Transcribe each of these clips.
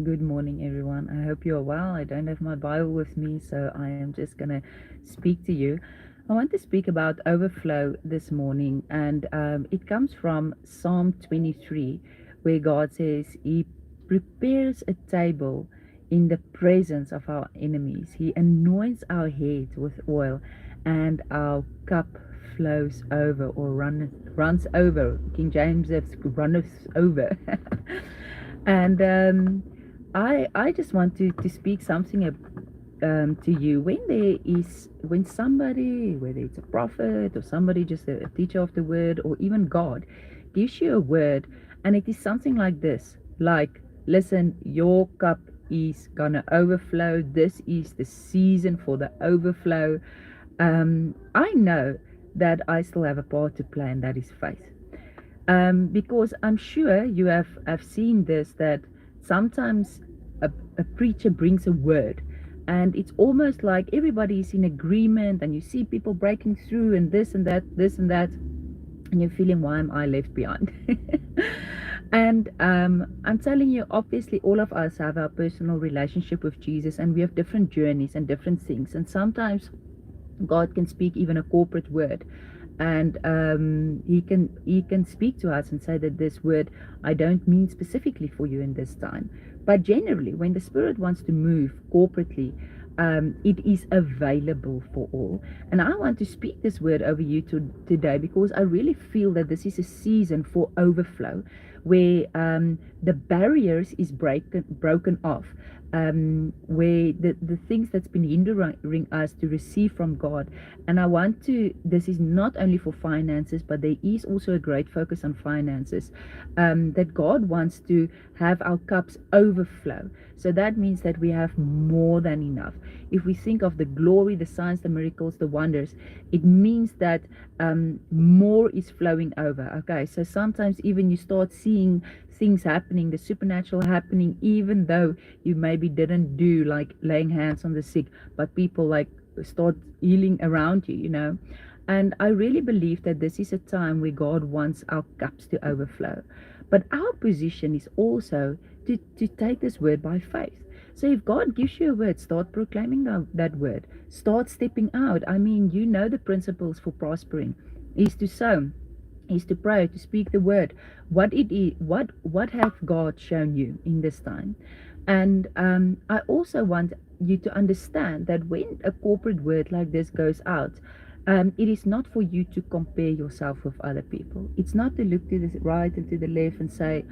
Good morning, everyone. I hope you are well. I don't have my Bible with me, so I am just going to speak to you. I want to speak about overflow this morning, and it comes from Psalm 23, where God says, He prepares a table in the presence of our enemies. He anoints our heads with oil, and our cup flows over or runs over. King James says, runneth over. And I just want to speak something to you. When somebody, whether it's a prophet or somebody just a teacher of the word or even God, gives you a word, and it is something like this, like, listen, your cup is gonna overflow. This is the season for the overflow. I know that I still have a part to play, and that is faith. Because I'm sure you have seen this, that sometimes a preacher brings a word, and it's almost like everybody is in agreement, and you see people breaking through, and this and that, and you're feeling, why am I left behind? And I'm telling you, obviously, all of us have our personal relationship with Jesus, and we have different journeys and different things, and sometimes God can speak even a corporate word, and he can speak to us and say that this word I don't mean specifically for you in this time, but generally when the Spirit wants to move corporately, it is available for all. And I want to speak this word over you today, because I really feel that this is a season for overflow, where the barriers is broken off, where the things that's been hindering us to receive from God. And I want to, this is not only for finances, but there is also a great focus on finances, that God wants to have our cups overflow. So that means that we have more than enough. If we think of the glory, the signs, the miracles, the wonders, it means that more is flowing over. Okay, so sometimes even you start seeing things happening, the supernatural happening, even though you maybe didn't do like laying hands on the sick, but people like start healing around you. And I really believe that this is a time where God wants our cups to overflow. But our position is also to take this word by faith. So if God gives you a word, start proclaiming that word. Start stepping out. I mean, you know the principles for prospering is to sow, is to pray, to speak the word. What it is, what have God shown you in this time? And I also want you to understand that when a corporate word like this goes out, it is not for you to compare yourself with other people. It's not to look to the right and to the left and say,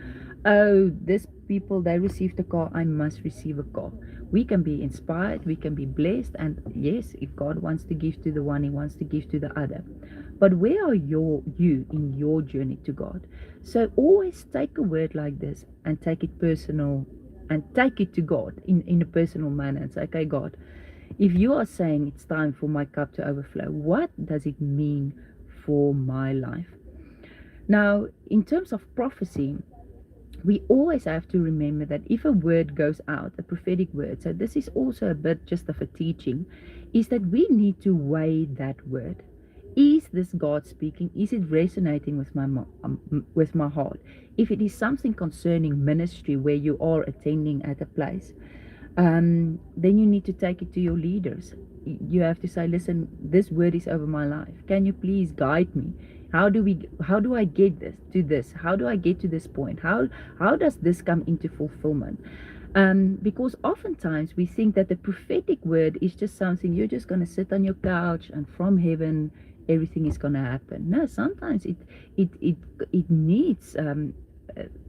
oh, this people, they received a car, I must receive a car. We can be inspired, we can be blessed, and yes, if God wants to give to the one, He wants to give to the other. But where are you in your journey to God? So always take a word like this and take it personal, and take it to God in a personal manner, and say, okay, God, if you are saying it's time for my cup to overflow, what does it mean for my life? Now, in terms of prophecy, we always have to remember that if a word goes out, a prophetic word, so this is also a bit just of a teaching, is that we need to weigh that word. Is this God speaking? Is it resonating with my heart? If it is something concerning ministry where you are attending at a place, then you need to take it to your leaders. You have to say, listen, this word is over my life. Can you please guide me? How do I get this to this? How do I get to this point? How does this come into fulfillment? Because oftentimes we think that the prophetic word is just something you're just going to sit on your couch and from heaven everything is going to happen. No, sometimes it needs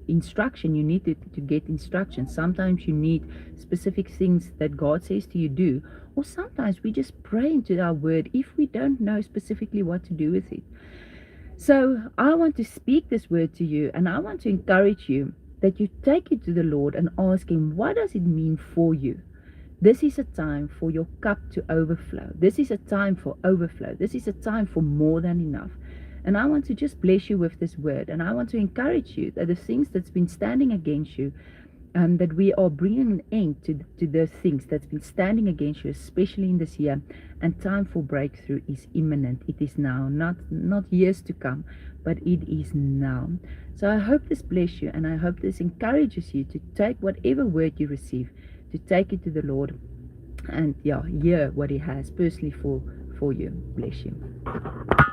instruction. You need to get instruction. Sometimes you need specific things that God says to you do, or sometimes we just pray into our word if we don't know specifically what to do with it. So I want to speak this word to you, and I want to encourage you that you take it to the Lord and ask Him, what does it mean for you? This is a time for your cup to overflow. This is a time for overflow. This is a time for more than enough. And I want to just bless you with this word. And I want to encourage you that the things that's been standing against you, that we are bringing an end to those things that's been standing against you, especially in this year. And time for breakthrough is imminent. It is now, not years to come, but it is now. So I hope this bless you, and I hope this encourages you to take whatever word you receive, to take it to the Lord, and yeah, hear what He has personally for you. Bless you.